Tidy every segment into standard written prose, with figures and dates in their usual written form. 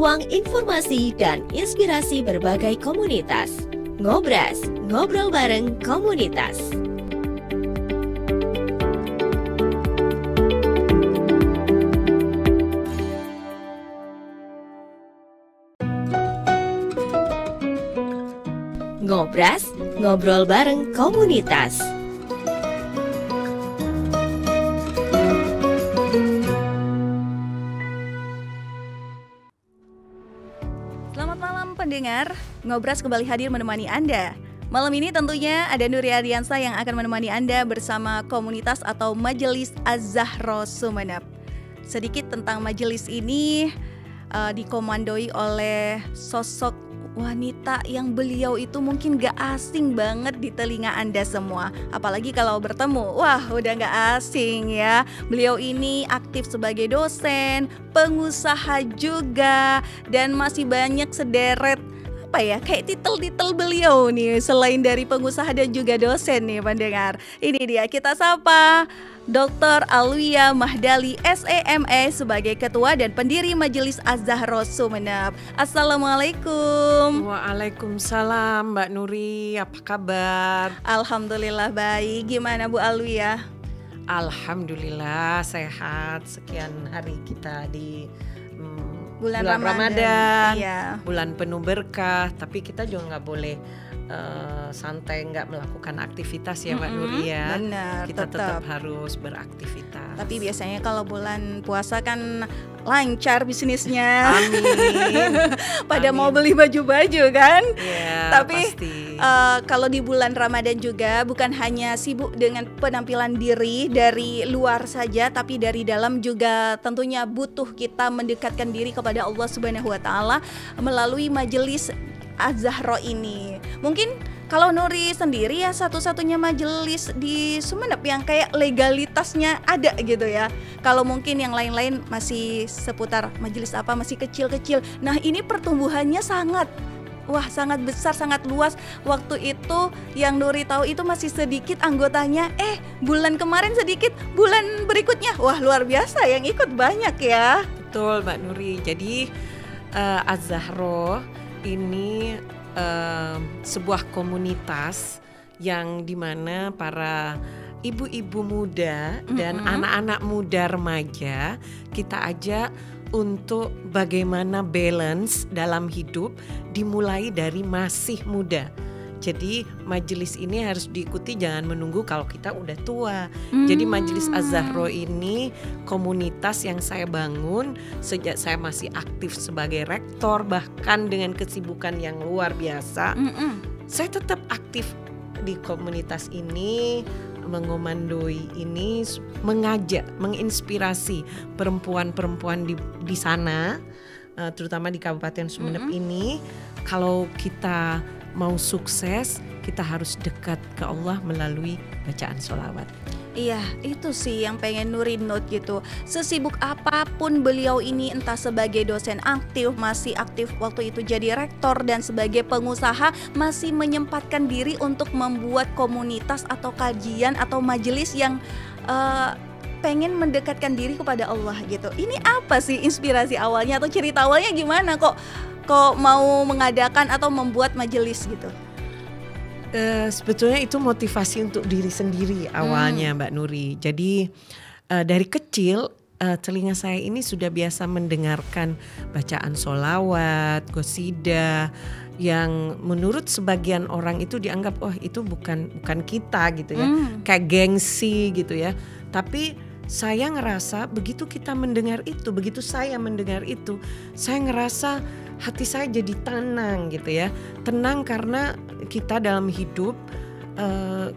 ruang informasi dan inspirasi berbagai komunitas. Ngobras, ngobrol bareng komunitas. Ngobras, ngobrol bareng komunitas. Selamat malam pendengar, Ngobras kembali hadir menemani Anda. Malam ini tentunya ada Nuri Ardiansa yang akan menemani Anda bersama komunitas atau Majelis Az-Zahra Sumeneb. Sedikit tentang majelis ini, dikomandoi oleh sosok wanita yang beliau itu mungkin gak asing banget di telinga Anda semua. Apalagi kalau bertemu, wah udah gak asing ya. Beliau ini aktif sebagai dosen, pengusaha juga, dan masih banyak sederet kayak titel-titel beliau nih. Selain dari pengusaha dan juga dosen nih pendengar. Ini dia, kita sapa Dr. Alwiyah Mahdali SEME sebagai Ketua dan Pendiri Majelis Az-Zahra Sumeneb. Assalamualaikum. Waalaikumsalam Mbak Nuri, apa kabar? Alhamdulillah baik, gimana Bu Alwiyah? Alhamdulillah sehat. Sekian hari kita di bulan Ramadan, iya. Bulan penuh berkah. Tapi kita juga nggak boleh santai, nggak melakukan aktivitas ya Mbak Nuri ya. Benar, kita tetap harus beraktivitas. Tapi biasanya kalau bulan puasa kan lancar bisnisnya. Amin. Pada mau beli baju-baju kan. Ya, tapi kalau di bulan Ramadan juga bukan hanya sibuk dengan penampilan diri dari luar saja, tapi dari dalam juga tentunya butuh kita mendekatkan diri kepada Allah Subhanahu wa taala melalui majelis Az-Zahra ini. Mungkin kalau Nuri sendiri ya satu-satunya majelis di Sumeneb yang kayak legalitasnya ada gitu ya. Kalau mungkin yang lain-lain masih seputar majelis apa, masih kecil-kecil. Nah ini pertumbuhannya sangat besar, sangat luas. Waktu itu yang Nuri tahu itu masih sedikit anggotanya. Bulan kemarin sedikit, bulan berikutnya wah luar biasa yang ikut banyak ya. Betul Mbak Nuri. Jadi Az-Zahra ini sebuah komunitas yang dimana para ibu-ibu muda dan anak-anak muda remaja kita ajak untuk bagaimana balance dalam hidup dimulai dari masih muda. Jadi majelis ini harus diikuti, jangan menunggu kalau kita udah tua. Jadi Majelis Az-Zahra ini komunitas yang saya bangun sejak saya masih aktif sebagai rektor, bahkan dengan kesibukan yang luar biasa. Saya tetap aktif di komunitas ini, mengomandoi ini, mengajak, menginspirasi perempuan-perempuan di sana, terutama di Kabupaten Sumeneb ini. Kalau kita mau sukses, kita harus dekat ke Allah melalui bacaan sholawat. Iya, itu sih yang pengen Nuri note gitu. Sesibuk apapun beliau ini, entah sebagai dosen aktif, masih aktif waktu itu jadi rektor, dan sebagai pengusaha masih menyempatkan diri untuk membuat komunitas atau kajian atau majelis yang pengen mendekatkan diri kepada Allah gitu. Ini apa sih inspirasi awalnya atau cerita awalnya gimana kok mau mengadakan atau membuat majelis gitu? Sebetulnya itu motivasi untuk diri sendiri awalnya Mbak Nuri. Jadi dari kecil telinga saya ini sudah biasa mendengarkan bacaan sholawat, qasidah yang menurut sebagian orang itu dianggap itu bukan kita gitu ya, kayak gengsi gitu ya. Tapi saya ngerasa begitu kita mendengar itu, begitu saya mendengar itu, saya ngerasa hati saya jadi tenang gitu ya. Tenang karena kita dalam hidup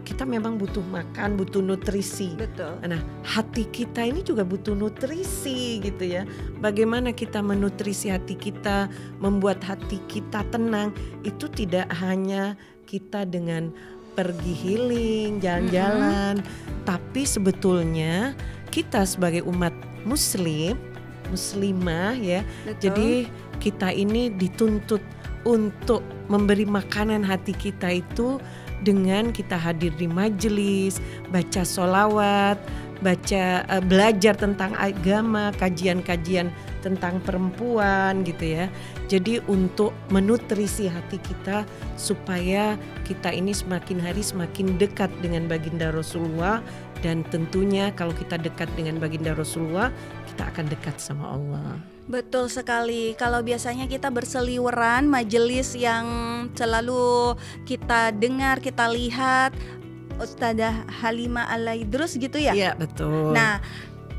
kita memang butuh makan, butuh nutrisi. Betul. Nah, hati kita ini juga butuh nutrisi gitu ya. Bagaimana kita menutrisi hati kita, membuat hati kita tenang, itu tidak hanya kita dengan pergi healing, jalan-jalan, tapi sebetulnya kita sebagai umat muslimah ya. Betul. Jadi kita ini dituntut untuk memberi makanan hati kita itu dengan kita hadir di majelis, baca sholawat, belajar tentang agama, kajian-kajian tentang perempuan gitu ya. Jadi untuk menutrisi hati kita supaya kita ini semakin hari semakin dekat dengan baginda Rasulullah, dan tentunya kalau kita dekat dengan baginda Rasulullah, kita akan dekat sama Allah. Betul sekali. Kalau biasanya kita berseliweran majelis yang selalu kita dengar, kita lihat Ustadzah Halimah Al-Aidrus gitu ya. Iya, betul. Nah,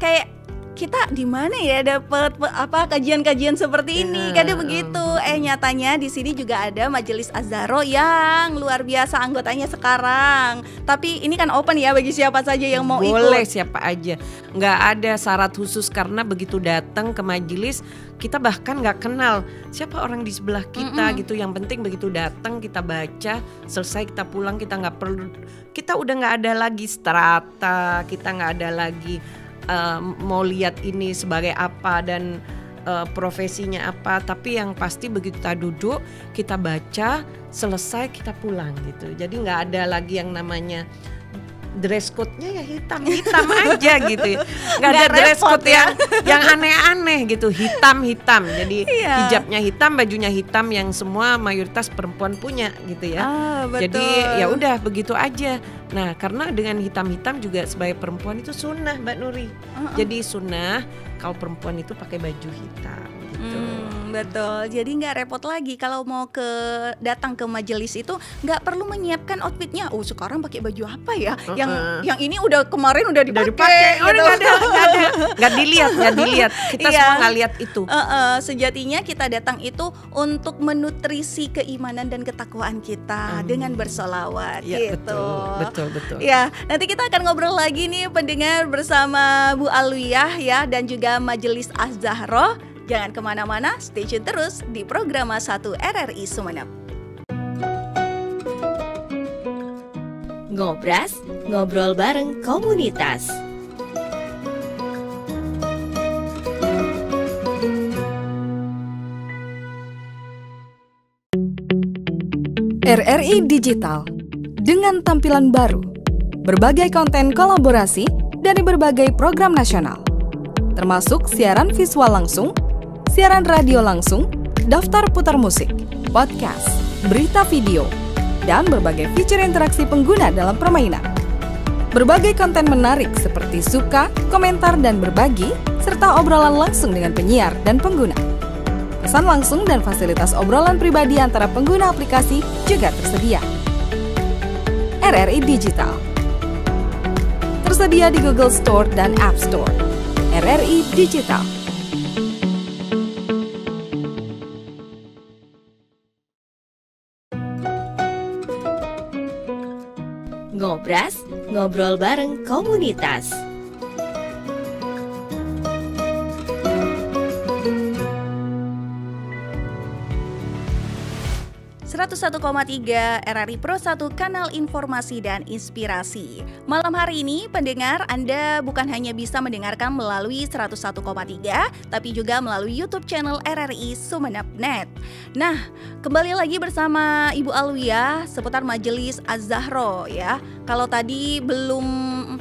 kayak kita di mana ya dapat kajian-kajian seperti ini? Kadang begitu. Nyatanya di sini juga ada Majelis Az-Zahro yang luar biasa anggotanya sekarang. Tapi ini kan open ya bagi siapa saja yang mau ikut. Boleh siapa aja. Nggak ada syarat khusus, karena begitu datang ke majelis kita bahkan nggak kenal siapa orang di sebelah kita gitu. Yang penting begitu datang kita baca, selesai kita pulang, kita udah nggak ada lagi strata, kita nggak ada lagi mau lihat ini sebagai apa dan profesinya apa, tapi yang pasti begitu kita duduk, kita baca, selesai kita pulang gitu. Jadi nggak ada lagi yang namanya dress code-nya ya hitam aja gitu ya. Nggak ada dress code yang aneh-aneh gitu, hitam. Jadi hijabnya hitam, bajunya hitam, yang semua mayoritas perempuan punya gitu ya. Betul. Jadi ya udah begitu aja. Nah, karena dengan hitam-hitam juga sebagai perempuan itu sunnah, Mbak Nuri. Jadi sunnah kalau perempuan itu pakai baju hitam gitu. Betul, jadi nggak repot lagi kalau mau datang ke majelis itu, nggak perlu menyiapkan outfitnya. Sekarang pakai baju apa ya? Yang ini kemarin udah dipakai. Gitu. Nggak dilihat. Kita semua nggak lihat itu. Sejatinya kita datang itu untuk menutrisi keimanan dan ketakwaan kita dengan bersolawat. Ya, gitu. Betul. Ya, nanti kita akan ngobrol lagi nih pendengar bersama Bu Alwiyah ya, dan juga Majelis Az-Zahro. Jangan kemana-mana, stay tune terus di Programa 1 RRI Sumeneb. Ngobras, ngobrol bareng komunitas. RRI Digital dengan tampilan baru, berbagai konten kolaborasi dari berbagai program nasional, termasuk siaran visual langsung, siaran radio langsung, daftar putar musik, podcast, berita video, dan berbagai fitur interaksi pengguna dalam permainan. Berbagai konten menarik seperti suka, komentar, dan berbagi, serta obrolan langsung dengan penyiar dan pengguna. Pesan langsung dan fasilitas obrolan pribadi antara pengguna aplikasi juga tersedia. RRI Digital tersedia di Google Store dan App Store. RRI Digital. Ngobras, ngobrol bareng komunitas. 101,3 RRI Pro 1, kanal informasi dan inspirasi. Malam hari ini pendengar, Anda bukan hanya bisa mendengarkan melalui 101,3, tapi juga melalui YouTube channel RRI Sumeneb.net. Nah, kembali lagi bersama Ibu Alwiyah seputar Majelis Az-Zahro ya. Kalau tadi belum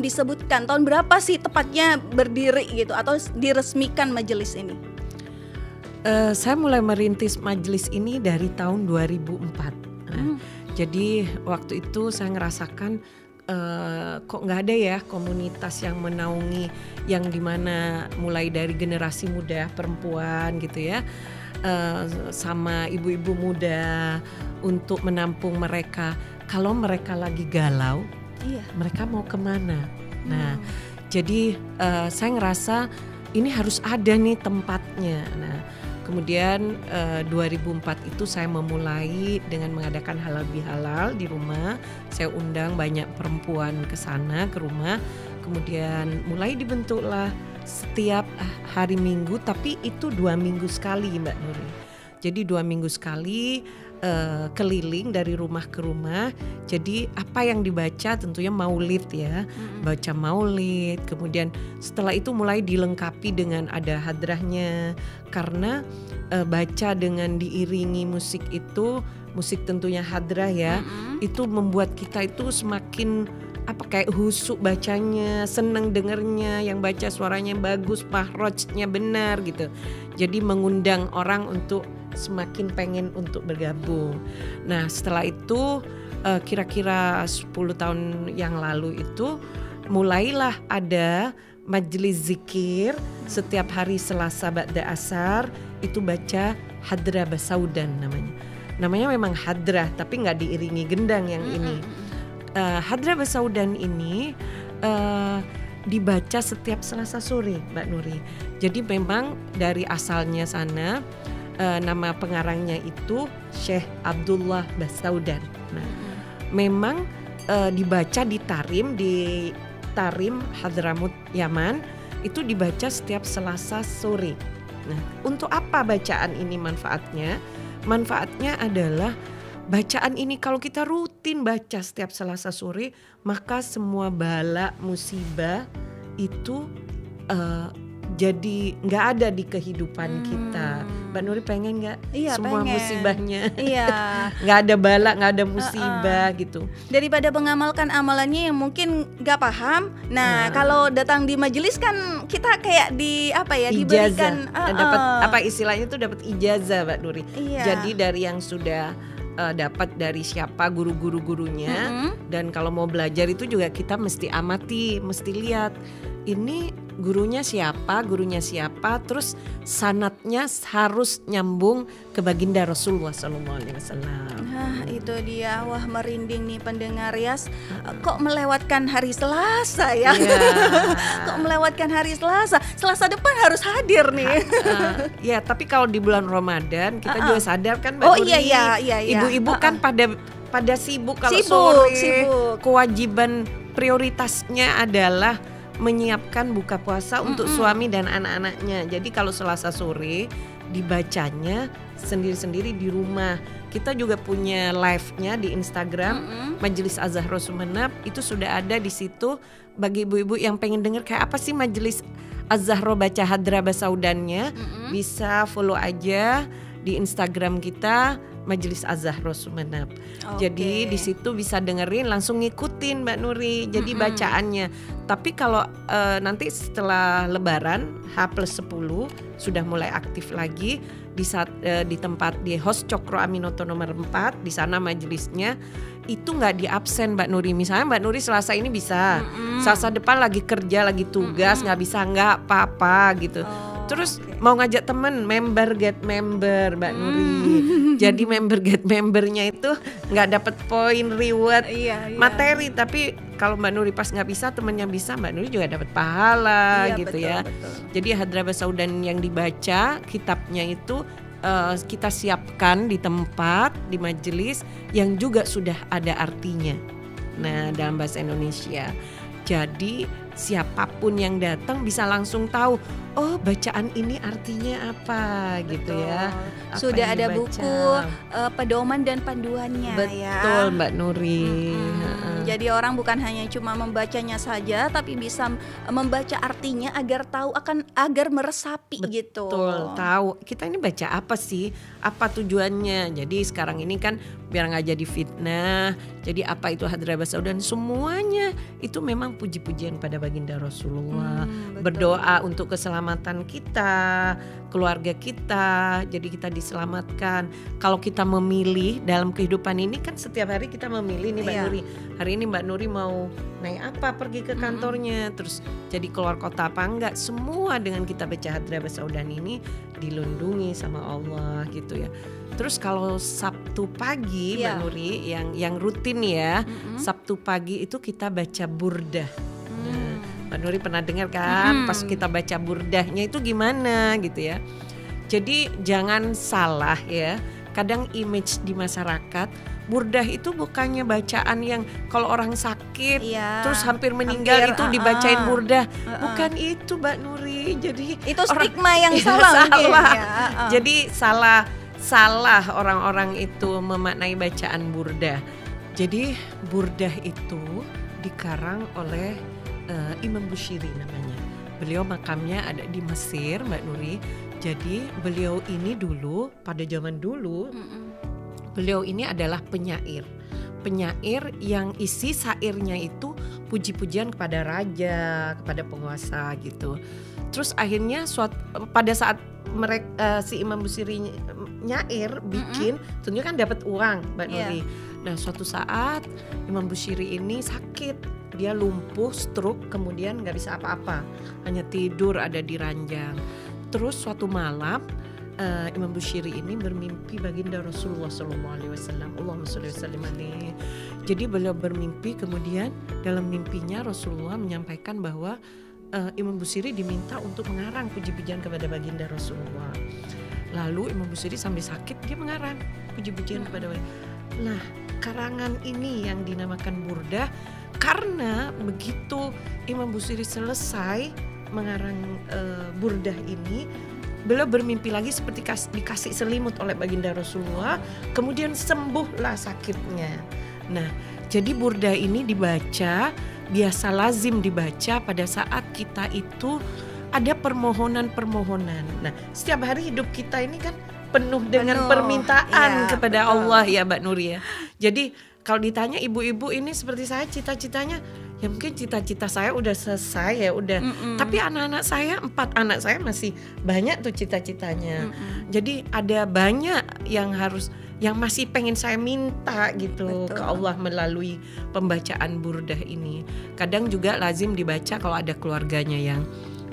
disebutkan tahun berapa sih tepatnya berdiri gitu atau diresmikan majelis ini? Saya mulai merintis majelis ini dari tahun 2004. Jadi waktu itu saya ngerasakan kok nggak ada ya komunitas yang menaungi, yang dimana mulai dari generasi muda perempuan gitu ya, sama ibu-ibu muda untuk menampung mereka. Kalau mereka lagi galau, mereka mau kemana? Nah, jadi saya ngerasa ini harus ada nih tempatnya. Nah, kemudian 2004 itu saya memulai dengan mengadakan halal bihalal di rumah. Saya undang banyak perempuan ke sana, ke rumah. Kemudian mulai dibentuklah setiap hari Minggu, tapi itu 2 minggu sekali Mbak Nuri. Jadi 2 minggu sekali keliling dari rumah ke rumah. Jadi apa yang dibaca tentunya maulid ya, baca maulid. Kemudian setelah itu mulai dilengkapi dengan ada hadrahnya, karena baca dengan diiringi musik itu, musik tentunya hadrah ya, itu membuat kita itu semakin kayak husuk bacanya, seneng dengernya, yang baca suaranya bagus, mahrojnya benar gitu. Jadi mengundang orang untuk semakin pengen untuk bergabung. Nah setelah itu kira-kira 10 tahun yang lalu itu mulailah ada majelis zikir setiap hari Selasa ba'da asar itu baca hadrah basaudan namanya. Namanya memang hadrah tapi nggak diiringi gendang yang ini. Hadrah basaudan ini dibaca setiap Selasa sore Mbak Nuri. Jadi memang dari asalnya sana nama pengarangnya itu Syekh Abdullah Basaudan. Nah, memang dibaca di Tarim Hadramut Yaman itu dibaca setiap Selasa sore. Nah, untuk apa bacaan ini manfaatnya? Manfaatnya adalah bacaan ini kalau kita rutin baca setiap Selasa sore, maka semua bala musibah itu jadi nggak ada di kehidupan kita. Mbak Nuri pengen nggak semua pengen. Musibahnya nggak ada bala, nggak ada musibah gitu. Daripada mengamalkan amalannya yang mungkin nggak paham. Nah kalau datang di majelis kan kita kayak diberikan dapat apa istilahnya tuh dapat ijazah Mbak Nuri. Jadi dari yang sudah dapat dari siapa guru-gurunya dan kalau mau belajar itu juga kita mesti amati, mesti lihat ini gurunya siapa, terus sanadnya harus nyambung ke baginda Rasulullah SAW. Nah itu dia, wah merinding nih pendengar Yas. Kok melewatkan hari Selasa ya? Kok melewatkan hari Selasa? Selasa depan harus hadir nih. Ya tapi kalau di bulan Ramadan kita juga sadar kan Mbak Nuri, iya. Ibu-ibu kan pada sibuk kalau sore. Kewajiban prioritasnya adalah menyiapkan buka puasa untuk suami dan anak-anaknya. Jadi kalau Selasa sore dibacanya sendiri-sendiri di rumah. Kita juga punya live-nya di Instagram Majelis Az-Zahra Sumeneb, itu sudah ada di situ bagi ibu-ibu yang pengen denger kayak apa sih Majelis Az-Zahra baca hadrah basaudannya. Bisa follow aja di Instagram kita Majelis Az-Zahra Sumeneb. Jadi di situ bisa dengerin langsung ngikutin Mbak Nuri. Jadi bacaannya. Tapi kalau nanti setelah Lebaran H+10 sudah mulai aktif lagi di tempat di Hos Cokro Aminoto nomor 4 di sana majelisnya itu nggak diabsen Mbak Nuri. Misalnya Mbak Nuri Selasa ini bisa, Selasa depan lagi kerja lagi tugas nggak bisa nggak apa-apa gitu. Terus mau ngajak temen member get member Mbak Nuri. Jadi member get membernya itu nggak dapat poin reward materi, tapi kalau Mbak Nuri pas nggak bisa temennya bisa, Mbak Nuri juga dapat pahala gitu ya. Betul. Jadi hadrah basaudan yang dibaca kitabnya itu kita siapkan di tempat di majelis yang juga sudah ada artinya. Nah dalam bahasa Indonesia. Jadi siapapun yang datang bisa langsung tahu, oh bacaan ini artinya apa. Betul. Gitu ya. Apa sudah ada buku pedoman dan panduannya. Betul Mbak Nuri. Jadi orang bukan hanya cuma membacanya saja, tapi bisa membaca artinya agar tahu agar meresapi. Betul, gitu. Betul, tahu kita ini baca apa sih, apa tujuannya. Jadi sekarang ini kan biar nggak jadi fitnah. Jadi apa itu hadrah basaudan, semuanya itu memang puji-pujian pada baginda Rasulullah. Berdoa untuk keselamatan kita, keluarga kita, jadi kita diselamatkan. Kalau kita memilih dalam kehidupan ini kan setiap hari kita memilih nih Mbak Nuri. Hari ini Mbak Nuri mau naik apa, pergi ke kantornya, terus jadi keluar kota apa enggak, semua dengan kita baca hadrah basaudan ini dilindungi sama Allah gitu ya. Terus kalau Sabtu pagi Mbak Nuri yang rutin ya, Sabtu pagi itu kita baca burdah. Mbak Nuri pernah dengar kan pas kita baca burdahnya itu gimana gitu ya. Jadi jangan salah ya, kadang image di masyarakat burdah itu bukannya bacaan yang kalau orang sakit terus hampir meninggal itu dibacain burdah. Bukan itu Mbak Nuri. Jadi itu stigma yang salah. Jadi salah orang-orang itu memaknai bacaan burdah. Jadi burdah itu dikarang oleh Imam Bushiri namanya. Beliau makamnya ada di Mesir Mbak Nuri. Jadi beliau ini dulu pada zaman dulu beliau ini adalah penyair yang isi syairnya itu puji-pujian kepada raja, kepada penguasa gitu. Terus akhirnya pada saat mereka si Imam Busiri nyair bikin, tentunya kan dapat uang Mbak Nuri. Nah suatu saat Imam Busiri ini sakit, dia lumpuh, stroke, kemudian nggak bisa apa-apa, hanya tidur ada di ranjang. Terus suatu malam Imam Busiri ini bermimpi baginda Rasulullah SAW. Allahumma sholli wa sallim alaihi. Jadi beliau bermimpi, kemudian dalam mimpinya Rasulullah menyampaikan bahwa Imam Busiri diminta untuk mengarang puji-pujian kepada baginda Rasulullah. Lalu Imam Busiri sambil sakit dia mengarang puji-pujian kepada baginda. Nah, karangan ini yang dinamakan burdah karena begitu Imam Busiri selesai mengarang burdah ini, beliau bermimpi lagi seperti dikasih selimut oleh baginda Rasulullah, kemudian sembuhlah sakitnya. Nah, jadi burdah ini dibaca, biasa lazim dibaca pada saat kita itu ada permohonan-permohonan. Nah, setiap hari hidup kita ini kan penuh dengan permintaan kepada Allah ya Mbak Nuri ya. Jadi kalau ditanya ibu-ibu ini seperti saya cita-citanya, ya mungkin cita-cita saya udah selesai ya udah. Tapi anak-anak saya, 4 anak saya masih banyak tuh cita-citanya. Jadi ada banyak yang masih pengen saya minta gitu ke Allah melalui pembacaan burdah ini. Kadang juga lazim dibaca kalau ada keluarganya yang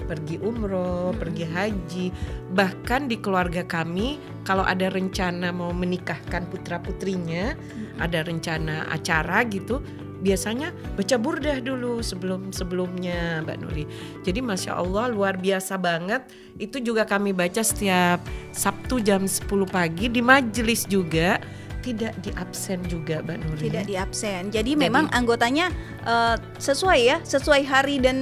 pergi umroh, pergi haji. Bahkan di keluarga kami kalau ada rencana mau menikahkan putra-putrinya, ada rencana acara gitu, biasanya baca burdah dulu sebelumnya Mbak Nuri. Jadi Masya Allah luar biasa banget. Itu juga kami baca setiap Sabtu jam 10 pagi di majelis juga. Tidak diabsen juga Mbak Nuri. Tidak diabsen. Jadi memang anggotanya sesuai hari dan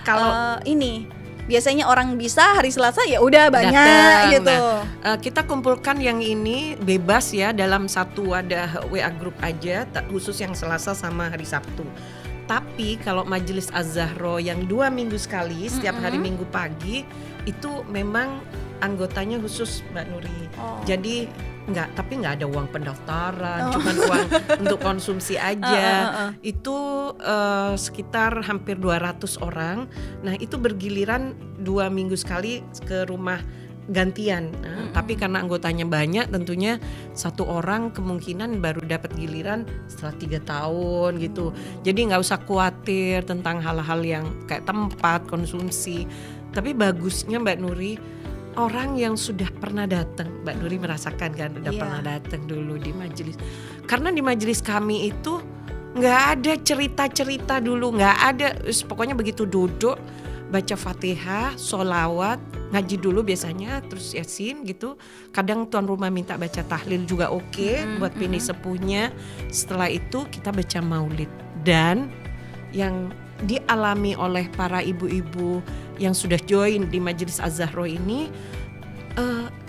kalau ini biasanya orang bisa hari Selasa ya udah banyak datang, gitu. Nah, kita kumpulkan yang ini bebas ya, dalam satu ada WA group aja khusus yang Selasa sama hari Sabtu. Tapi kalau Majelis Az-Zahro yang 2 minggu sekali setiap hari Minggu pagi itu memang anggotanya khusus Mbak Nuri. Jadi tapi nggak ada uang pendaftaran, cuman uang untuk konsumsi aja. Itu sekitar hampir 200 orang. Nah itu bergiliran 2 minggu sekali ke rumah gantian. Tapi karena anggotanya banyak, tentunya satu orang kemungkinan baru dapat giliran setelah 3 tahun gitu. Jadi nggak usah khawatir tentang hal-hal yang kayak tempat konsumsi. Tapi bagusnya Mbak Nuri, orang yang sudah pernah datang, Mbak Nuri merasakan kan udah pernah datang dulu di majelis. Karena di majelis kami itu nggak ada cerita-cerita dulu, nggak ada. Pokoknya begitu duduk baca Fatihah, sholawat, ngaji dulu biasanya, terus Yasin gitu. Kadang tuan rumah minta baca tahlil juga buat bini sepuhnya. Setelah itu kita baca maulid. Dan yang dialami oleh para ibu-ibu yang sudah join di Majelis Az-Zahro ini,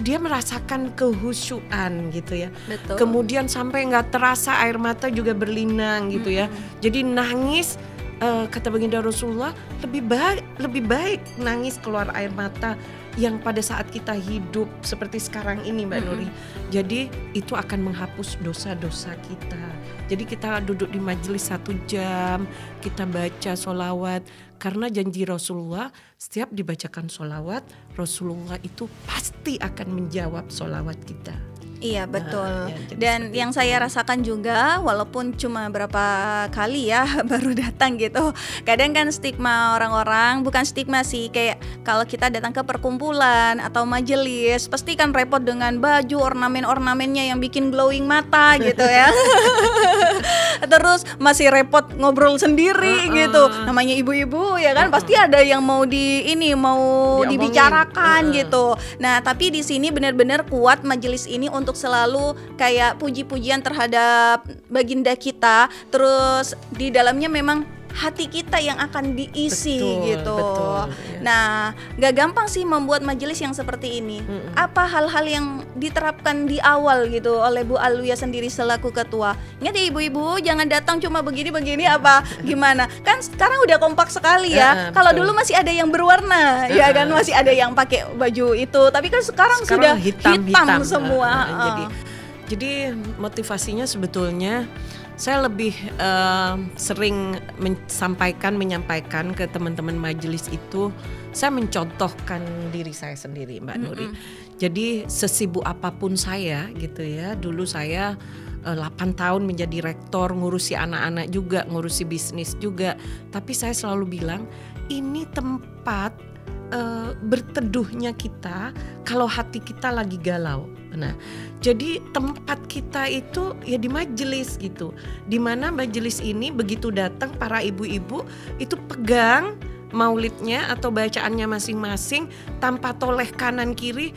dia merasakan kehusyuan gitu ya. Betul. Kemudian sampai nggak terasa air mata juga berlinang gitu ya. Jadi nangis, kata baginda Rasulullah, lebih baik nangis keluar air mata yang pada saat kita hidup seperti sekarang ini Mbak Nuri. Jadi itu akan menghapus dosa-dosa kita. Jadi kita duduk di majelis 1 jam, kita baca sholawat. Karena janji Rasulullah, setiap dibacakan sholawat, Rasulullah itu pasti akan menjawab sholawat kita. Iya betul. Dan yang saya rasakan juga, walaupun cuma berapa kali ya baru datang gitu, kadang kan stigma orang-orang, bukan stigma sih, kayak kalau kita datang ke perkumpulan atau majelis pasti kan repot dengan baju ornamen-ornamennya yang bikin glowing mata gitu ya. Terus masih repot ngobrol sendiri gitu. Namanya ibu-ibu ya kan, pasti ada yang mau dibicarakan gitu. Nah, tapi di sini benar-benar kuat majelis ini untuk selalu kayak puji-pujian terhadap baginda kita. Terus di dalamnya memang hati kita yang akan diisi gitu. Betul, ya. Nah, gak gampang sih membuat majelis yang seperti ini. Apa hal-hal yang diterapkan di awal gitu oleh Bu Alwiyah sendiri selaku ketua? Ingat ya ibu-ibu, jangan datang cuma begini-begini apa gimana? Kan sekarang udah kompak sekali ya. Kalau dulu masih ada yang berwarna, ya kan, masih ada yang pakai baju itu. Tapi kan sekarang sudah hitam semua. Jadi motivasinya sebetulnya saya lebih sering menyampaikan ke teman-teman majelis itu, saya mencontohkan diri saya sendiri, Mbak Nuri. Jadi sesibuk apapun saya gitu ya, dulu saya 8 tahun menjadi rektor, ngurusi anak-anak juga, ngurusi bisnis juga. Tapi saya selalu bilang, ini tempat berteduhnya kita kalau hati kita lagi galau. Nah, jadi tempat kita itu ya di majelis gitu. Dimana majelis ini begitu datang para ibu-ibu itu pegang maulidnya atau bacaannya masing-masing tanpa toleh kanan kiri,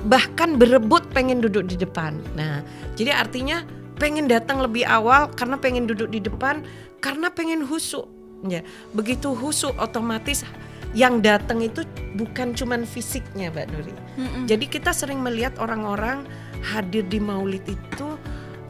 bahkan berebut pengen duduk di depan. Nah, jadi artinya pengen datang lebih awal karena pengen duduk di depan, karena pengen khusyuk. Ya, begitu khusyuk otomatis yang datang itu bukan cuman fisiknya, Mbak Nuri. Jadi kita sering melihat orang-orang hadir di maulid itu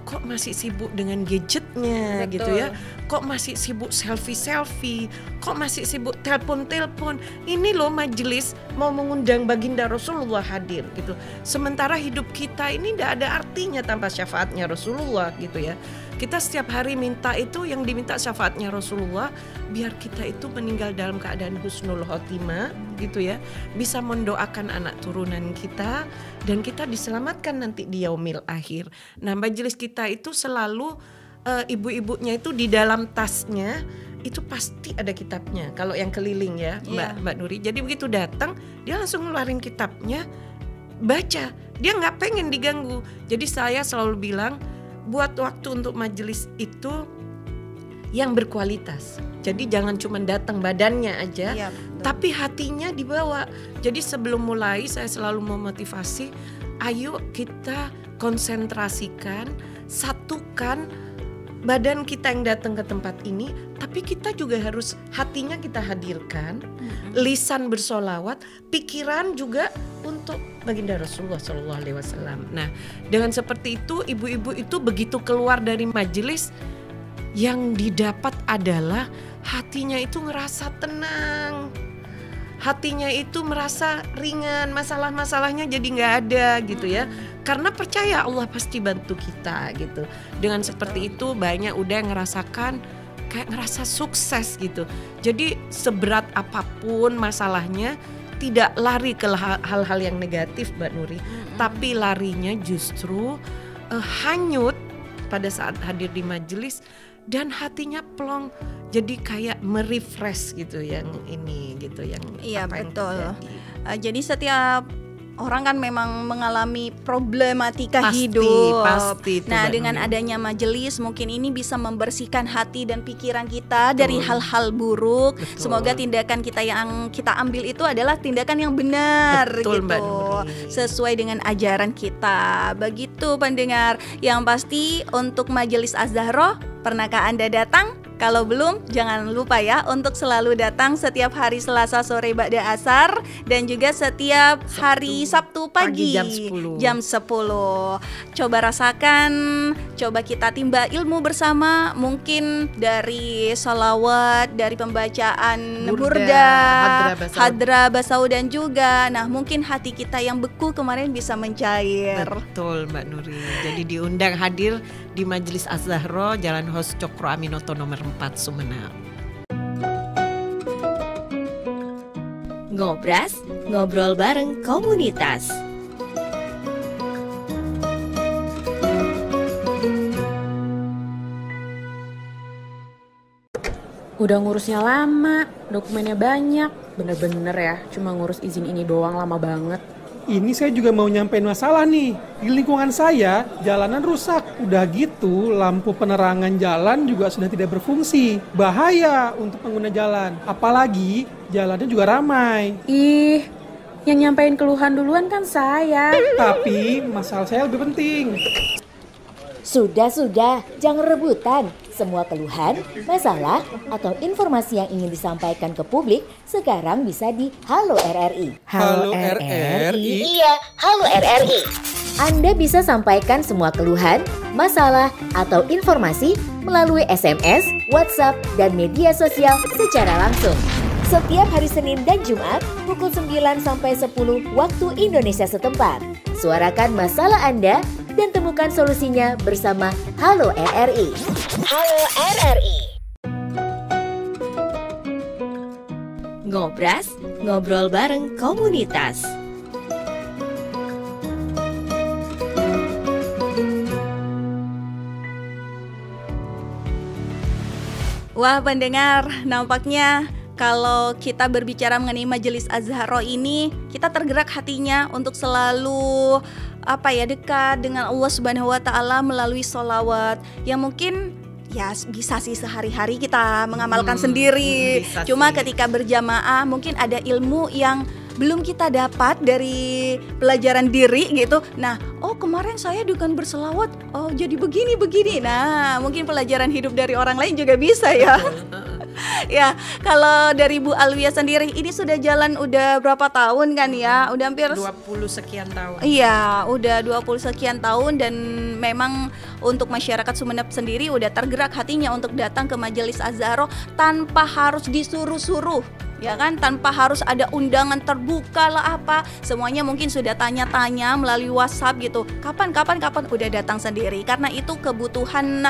kok masih sibuk dengan gadgetnya. Betul. Gitu ya. Kok masih sibuk selfie-selfie, kok masih sibuk telepon-telepon. Ini loh majelis mau mengundang baginda Rasulullah hadir gitu. Sementara hidup kita ini tidak ada artinya tanpa syafaatnya Rasulullah gitu ya. Kita setiap hari minta itu, yang diminta syafaatnya Rasulullah, biar kita itu meninggal dalam keadaan husnul khotimah gitu ya, bisa mendoakan anak turunan kita dan kita diselamatkan nanti di yaumil akhir. Nah, majelis kita itu selalu ibu-ibunya itu di dalam tasnya itu pasti ada kitabnya. Kalau yang keliling ya, Mbak Nuri. Jadi begitu datang dia langsung ngeluarin kitabnya, baca. Dia nggak pengen diganggu. Jadi saya selalu bilang, buat waktu untuk majelis itu yang berkualitas. Jadi jangan cuma datang badannya aja, tapi hatinya dibawa. Jadi sebelum mulai saya selalu memotivasi, ayo kita konsentrasikan, satukan badan kita yang datang ke tempat ini, tapi kita juga harus hatinya kita hadirkan, lisan bersolawat, pikiran juga untuk baginda Rasulullah SAW. Nah, dengan seperti itu ibu-ibu itu begitu keluar dari majelis, yang didapat adalah hatinya itu ngerasa tenang, hatinya itu merasa ringan, masalah-masalahnya jadi nggak ada gitu ya. Karena percaya Allah pasti bantu kita gitu. Dengan seperti itu banyak udah yang ngerasakan kayak ngerasa sukses gitu. Jadi seberat apapun masalahnya tidak lari ke hal-hal yang negatif, Mbak Nuri. Tapi larinya justru hanyut pada saat hadir di majelis dan hatinya plong. Jadi kayak merefresh gitu yang ini gitu yang Iya, apa betul. yang terjadi. Jadi setiap orang kan memang mengalami problematika Pasti, hidup. pasti itu, Nah, Mbak dengan Nuri. adanya majelis mungkin ini bisa membersihkan hati dan pikiran kita dari hal-hal buruk. Betul. Semoga tindakan kita yang kita ambil itu adalah tindakan yang benar. Betul, gitu. Mbak Nuri. Sesuai dengan ajaran kita. Begitu pendengar. Yang pasti untuk Majelis Az-Zahroh, pernahkah Anda datang? Kalau belum, jangan lupa ya untuk selalu datang setiap hari Selasa sore ba'da asar dan juga setiap hari Sabtu pagi jam 10. jam 10. Coba rasakan, coba kita timba ilmu bersama, mungkin dari sholawat, dari pembacaan burda, hadra basau dan juga. Nah, mungkin hati kita yang beku kemarin bisa mencair. Betul, Mbak Nuri. Jadi diundang hadir di Majelis Az-Zahroh, Jalan Hos Cokro Aminoto nomor 4 Sumeneb. Ngobras, ngobrol bareng komunitas. Udah ngurusnya lama, dokumennya banyak. Bener-bener ya, cuma ngurus izin ini doang lama banget. Ini saya juga mau nyampein masalah nih. Di lingkungan saya, jalanan rusak. Udah gitu, lampu penerangan jalan juga sudah tidak berfungsi. Bahaya untuk pengguna jalan. Apalagi, jalannya juga ramai. Ih, yang nyampein keluhan duluan kan saya. Tapi, masalah saya lebih penting. Sudah, jangan rebutan. Semua keluhan, masalah, atau informasi yang ingin disampaikan ke publik sekarang bisa di Halo RRI. Halo RRI? Iya, Halo RRI. Anda bisa sampaikan semua keluhan, masalah, atau informasi melalui SMS, WhatsApp, dan media sosial secara langsung. Setiap hari Senin dan Jumat pukul 9 sampai 10 waktu Indonesia setempat. Suarakan masalah Anda dan temukan solusinya bersama Halo RRI. Halo RRI. Ngobras, ngobrol bareng komunitas. Wah pendengar, nampaknya kalau kita berbicara mengenai Majelis Az-Zahro ini, kita tergerak hatinya untuk selalu dekat dengan Allah Subhanahu wa taala melalui sholawat yang mungkin ya bisa sih sehari-hari kita mengamalkan sendiri. Cuma ketika berjamaah mungkin ada ilmu yang belum kita dapat dari pelajaran diri gitu. Nah, kemarin saya dengan berselawat, jadi begini. Nah, mungkin pelajaran hidup dari orang lain juga bisa ya. Ya, kalau dari Bu Alwia sendiri ini sudah jalan udah berapa tahun kan ya? Udah hampir 20 sekian tahun. Iya, udah 20 sekian tahun dan memang untuk masyarakat Sumeneb sendiri udah tergerak hatinya untuk datang ke Majelis Az-Zahro tanpa harus disuruh-suruh. Ya kan, tanpa harus ada undangan terbuka lah apa, semuanya mungkin sudah tanya-tanya melalui WhatsApp gitu. Kapan udah datang sendiri, karena itu kebutuhan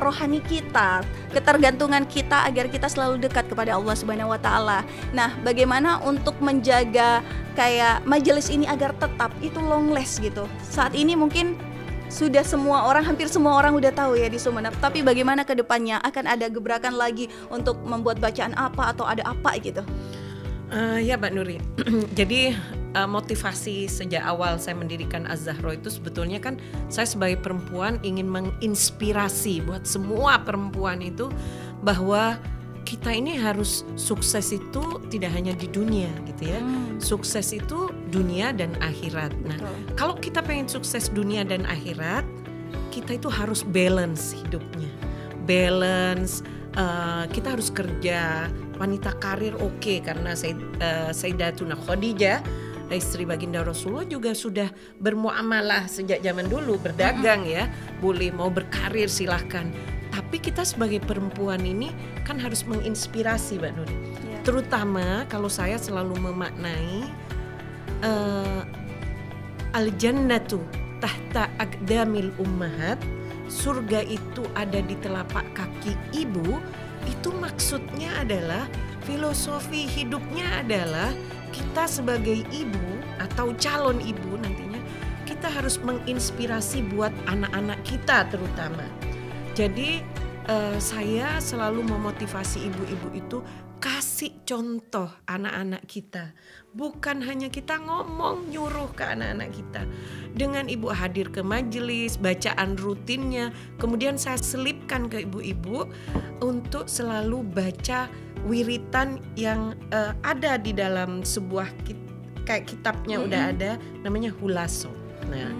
rohani kita, ketergantungan kita agar kita selalu dekat kepada Allah Subhanahu wa taala. Nah, bagaimana untuk menjaga kayak majelis ini agar tetap itu long last gitu. Saat ini mungkin sudah hampir semua orang udah tahu ya di Sumeneb. Tapi bagaimana ke depannya, akan ada gebrakan lagi untuk membuat bacaan apa atau ada apa gitu? Ya Mbak Nuri, jadi motivasi sejak awal saya mendirikan Az-Zahro itu sebetulnya kan saya sebagai perempuan ingin menginspirasi buat semua perempuan itu bahwa kita ini harus sukses itu tidak hanya di dunia gitu ya. Sukses itu dunia dan akhirat. Nah, kalau kita pengen sukses dunia dan akhirat, kita itu harus balance hidupnya. Balance, kita harus kerja, wanita karir oke, karena Sayyidatuna Khadijah, istri baginda Rasulullah juga sudah bermuamalah sejak zaman dulu, berdagang ya. Boleh mau berkarir silahkan. Tapi kita sebagai perempuan ini kan harus menginspirasi Mbak Nur. Terutama kalau saya selalu memaknai al-jannatu tahta aqdamil ummahat, surga itu ada di telapak kaki ibu. Itu maksudnya adalah filosofi hidupnya adalah kita sebagai ibu atau calon ibu nantinya kita harus menginspirasi buat anak-anak kita terutama. Jadi saya selalu memotivasi ibu-ibu itu kasih contoh anak-anak kita. Bukan hanya kita ngomong nyuruh ke anak-anak kita. Dengan ibu hadir ke majelis, bacaan rutinnya, kemudian saya selipkan ke ibu-ibu untuk selalu baca wiritan yang ada di dalam sebuah kayak kitabnya udah ada, namanya Hulaso. Nah,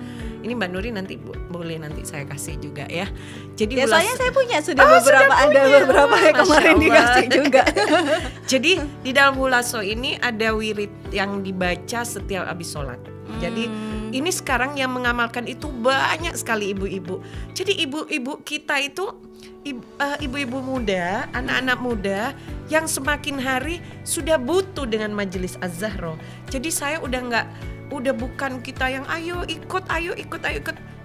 ini Mbak Nuri nanti boleh nanti saya kasih juga ya. Jadi soalnya saya punya sudah beberapa, ada beberapa yang kemarin dikasih juga. Jadi di dalam Hulaso ini ada wirid yang dibaca setiap habis sholat. Jadi ini sekarang yang mengamalkan itu banyak sekali ibu-ibu. Jadi ibu-ibu kita itu ibu-ibu muda, anak-anak muda yang semakin hari sudah butuh dengan Majelis Az-Zahro. Jadi saya udah bukan kita yang ayo ikut.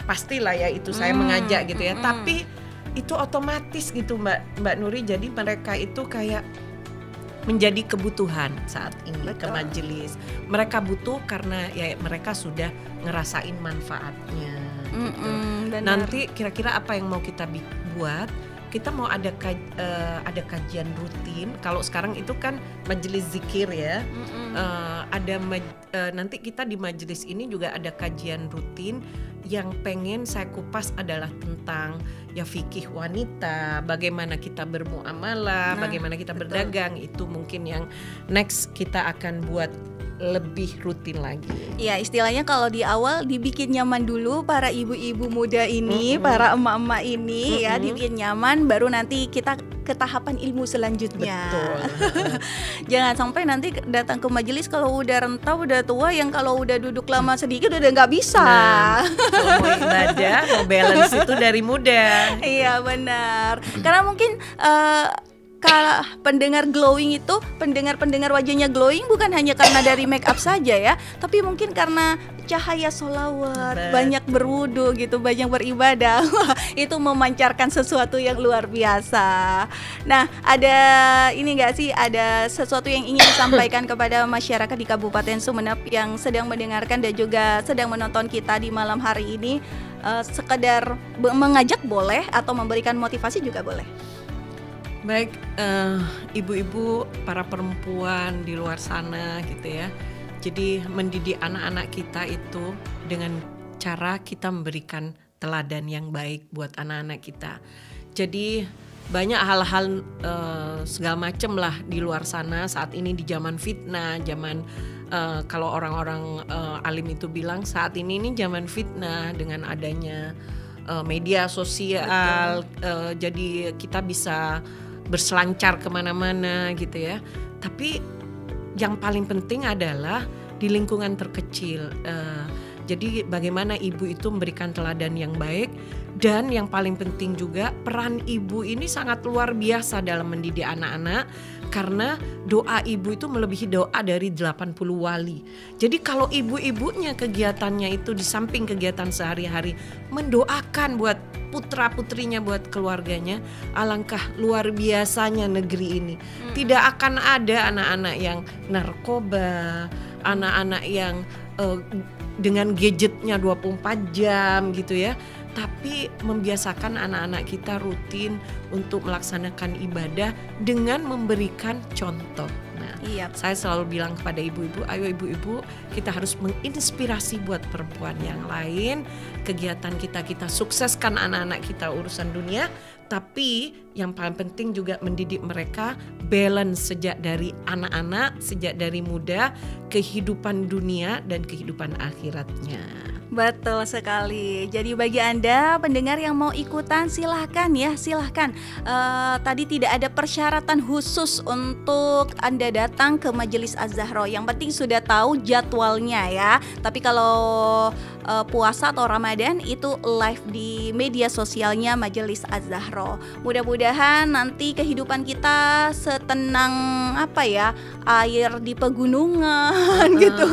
Pastilah ya itu saya mengajak gitu ya. Tapi itu otomatis gitu Mbak Nuri. Jadi mereka itu kayak menjadi kebutuhan saat ini ke majelis. Mereka butuh karena ya mereka sudah ngerasain manfaatnya gitu. Nanti kira-kira apa yang mau kita buat? Kita mau ada kajian rutin. Kalau sekarang itu kan majelis zikir ya. Nanti kita di majelis ini juga ada kajian rutin. Yang pengen saya kupas adalah tentang ya fikih wanita, bagaimana kita bermuamalah, bagaimana kita berdagang. Itu mungkin yang next kita akan buat lebih rutin lagi. Ya istilahnya kalau di awal dibikin nyaman dulu para ibu-ibu muda ini, para emak-emak ini ya dibikin nyaman, baru nanti kita ke tahapan ilmu selanjutnya. Betul. Jangan sampai nanti datang ke majelis kalau udah rentau, udah tua, yang kalau udah duduk lama sedikit udah nggak bisa. Kalau mau ibadah, mau balance itu dari muda. Iya benar. Karena mungkin pendengar glowing itu, pendengar wajahnya glowing bukan hanya karena dari make up saja ya, tapi mungkin karena cahaya sholawat, banyak berwudu gitu, banyak beribadah. Itu memancarkan sesuatu yang luar biasa. Nah, ada ini enggak sih, ada sesuatu yang ingin disampaikan kepada masyarakat di Kabupaten Sumeneb yang sedang mendengarkan dan juga sedang menonton kita di malam hari ini? Sekedar mengajak boleh atau memberikan motivasi juga boleh. Baik, ibu-ibu, para perempuan di luar sana gitu ya. Jadi mendidik anak-anak kita itu dengan cara kita memberikan teladan yang baik buat anak-anak kita. Jadi banyak hal-hal segala macam lah di luar sana saat ini, di zaman fitnah, zaman kalau orang-orang alim itu bilang saat ini zaman fitnah dengan adanya media sosial, jadi kita bisa berselancar kemana-mana gitu ya. Tapi yang paling penting adalah di lingkungan terkecil. Jadi bagaimana ibu itu memberikan teladan yang baik, dan yang paling penting juga peran ibu ini sangat luar biasa dalam mendidik anak-anak, karena doa ibu itu melebihi doa dari 80 wali. Jadi kalau ibu-ibunya kegiatannya itu di samping kegiatan sehari-hari mendoakan buat putra-putrinya, buat keluarganya, alangkah luar biasanya negeri ini. Tidak akan ada anak-anak yang narkoba, anak-anak yang dengan gadgetnya 24 jam gitu ya. Tapi membiasakan anak-anak kita rutin untuk melaksanakan ibadah dengan memberikan contoh. Nah, saya selalu bilang kepada ibu-ibu, ayo ibu-ibu, kita harus menginspirasi buat perempuan yang lain. Kegiatan kita sukseskan anak-anak kita urusan dunia, tapi yang paling penting juga mendidik mereka balance sejak dari anak-anak, sejak dari muda, kehidupan dunia dan kehidupan akhiratnya. Betul sekali. Jadi bagi Anda pendengar yang mau ikutan silahkan ya, silahkan. Tadi tidak ada persyaratan khusus untuk Anda datang ke Majelis Az-Zahro. Yang penting sudah tahu jadwalnya ya. Tapi kalau puasa atau Ramadan itu live di media sosialnya Majelis Az-Zahro. Mudah-mudahan nanti kehidupan kita setenang air di pegunungan gitu.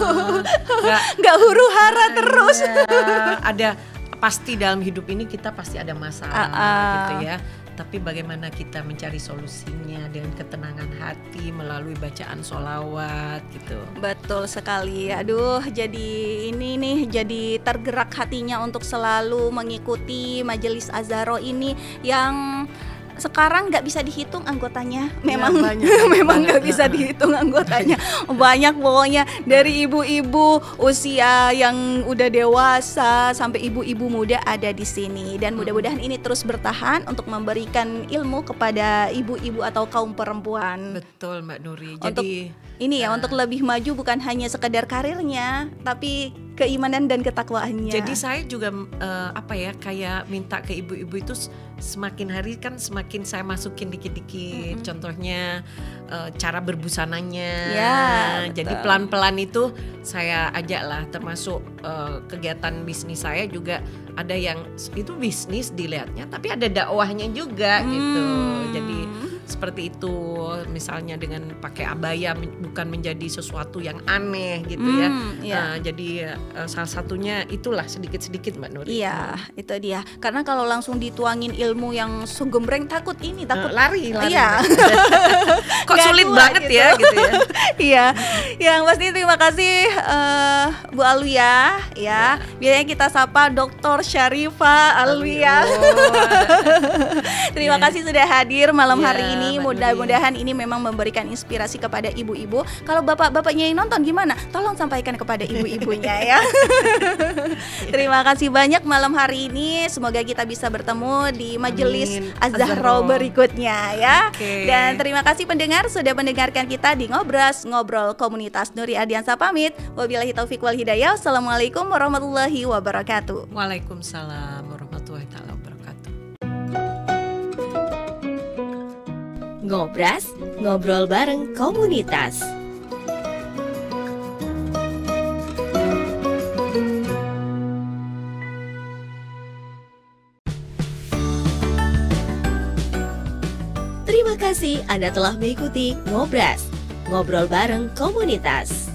Nggak huru-hara terus. Ada pasti dalam hidup ini kita pasti ada masalah gitu ya. Tapi bagaimana kita mencari solusinya dengan ketenangan hati melalui bacaan sholawat gitu. Betul sekali. Aduh, jadi ini nih jadi tergerak hatinya untuk selalu mengikuti Majelis Az-Zahro ini yang sekarang nggak bisa dihitung anggotanya, memang ya, memang nggak bisa dihitung anggotanya. Banyak pokoknya, dari ibu-ibu usia yang udah dewasa sampai ibu-ibu muda ada di sini, dan mudah-mudahan ini terus bertahan untuk memberikan ilmu kepada ibu-ibu atau kaum perempuan. Betul Mbak Nuri. Untuk ini ya, untuk lebih maju bukan hanya sekedar karirnya, tapi keimanan dan ketakwaannya. Jadi saya juga kayak minta ke ibu-ibu itu semakin hari kan semakin saya masukin dikit-dikit. Contohnya cara berbusananya. Ya, jadi pelan-pelan itu saya ajak lah, termasuk kegiatan bisnis saya juga ada yang itu bisnis dilihatnya, tapi ada dakwahnya juga gitu. Jadi seperti itu, misalnya dengan pakai abaya bukan menjadi sesuatu yang aneh gitu ya. Jadi salah satunya itulah sedikit-sedikit Mbak Nur. Iya, itu dia. Karena kalau langsung dituangin ilmu yang segembreng takut lari. Iya. Kok sulit banget gitu. Ya gitu ya. Iya. Yang pasti terima kasih Bu Alwiyah ya. Biasanya kita sapa Dr. Syarifah Alwiyah. Terima kasih sudah hadir malam hari ini. Mudah-mudahan ini memang memberikan inspirasi kepada ibu-ibu. Kalau bapak-bapaknya yang nonton gimana? Tolong sampaikan kepada ibu-ibunya ya. Terima kasih banyak malam hari ini. Semoga kita bisa bertemu di Majelis Az-Zahro berikutnya ya. Dan terima kasih pendengar sudah mendengarkan kita di Ngobras, Ngobrol Komunitas. Nuri Ardiansa pamit. Wabillahi taufiq wal hidayah. Assalamualaikum warahmatullahi wabarakatuh. Waalaikumsalam warahmatullahi wabarakatuh. Ngobras, ngobrol bareng komunitas. Terima kasih Anda telah mengikuti Ngobras, ngobrol bareng komunitas.